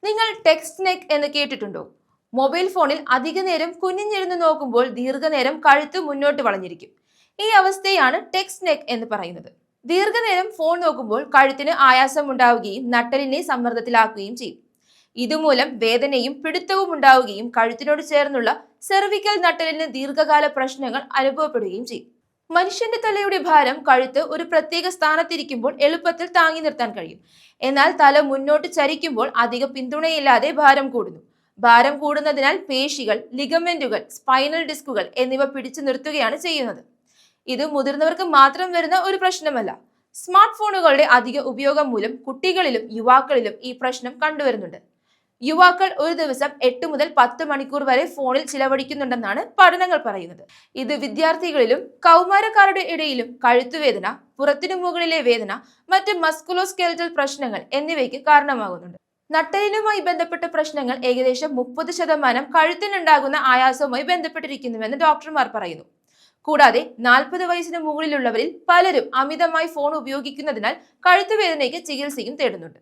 നിങ്ങൾ text neck എന്ന് കേട്ടിട്ടുണ്ടോ? മൊബൈൽ ഫോണിൽ അധിക നേരം കുനിഞ്ഞിരുന്ന് നോക്കുമ്പോൾ ദീർഘനേരം കഴുത്ത് മുന്നോട്ട് വളഞ്ഞിരിക്കും. ഈ അവസ്ഥയാണ് ടെക്സ്റ്റ് നെക്ക് എന്ന് പറയുന്നത്. ദീർഘനേരം ഫോൺ നോക്കുമ്പോൾ കഴുത്തിന് ആയാസം ഉണ്ടാവുകയും നട്ടലിനെ സമ്മർദ്ദത്തിലാക്കുകയും ചെയ്യും. ഇതുമൂലം വേദനയും പിടുത്തവും ഉണ്ടാവുകയും കഴുത്തിനോട് ചേർന്നുള്ള സെർവിക്കൽ നട്ടലിന് ദീർഘകാല പ്രശ്നങ്ങൾ അനുഭവപ്പെടുകയും ചെയ്യും. മനുഷ്യന്റെ തലയുടെ ഭാരം കഴുത്ത് ഒരു പ്രത്യേക സ്ഥാനത്തിരിക്കുമ്പോൾ എളുപ്പത്തിൽ താങ്ങി നിർത്താൻ കഴിയും. എന്നാൽ തല മുന്നോട്ട് ചരിക്കുമ്പോൾ അധിക പിന്തുണയില്ലാതെ ഭാരം കൂടുന്നു. ഭാരം കൂടുന്നതിനാൽ പേശികൾ, ലിഗമെന്റുകൾ, സ്പൈനൽ ഡിസ്കുകൾ എന്നിവ പിടിച്ചു നിർത്തുകയാണ് ചെയ്യുന്നത്. ഇത് മുതിർന്നവർക്ക് മാത്രം വരുന്ന ഒരു പ്രശ്നമല്ല. സ്മാർട്ട് ഫോണുകളുടെ അധിക ഉപയോഗം മൂലം കുട്ടികളിലും യുവാക്കളിലും ഈ പ്രശ്നം കണ്ടുവരുന്നുണ്ട്. യുവാക്കൾ ഒരു ദിവസം 8 മുതൽ 10 മണിക്കൂർ വരെ ഫോണിൽ ചിലവഴിക്കുന്നുണ്ടെന്നാണ് പഠനങ്ങൾ പറയുന്നത്. ഇത് വിദ്യാർത്ഥികളിലും കൗമാരക്കാരുടെ ഇടയിലും കഴുത്തുവേദന, പുറത്തിനു മുകളിലെ വേദന, മറ്റ് മസ്കുലോസ്കെലറ്റൽ പ്രശ്നങ്ങൾ എന്നിവയ്ക്ക് കാരണമാകുന്നുണ്ട്. നട്ടലിനുമായി ബന്ധപ്പെട്ട പ്രശ്നങ്ങൾ ഏകദേശം 30% കഴുത്തിനുണ്ടാകുന്ന ആയാസവുമായി ബന്ധപ്പെട്ടിരിക്കുന്നുവെന്ന് ഡോക്ടർമാർ പറയുന്നു. കൂടാതെ 40 വയസ്സിന് മുകളിലുള്ളവരിൽ പലരും അമിതമായി ഫോൺ ഉപയോഗിക്കുന്നതിനാൽ കഴുത്തുവേദനയ്ക്ക് ചികിത്സയും തേടുന്നുണ്ട്.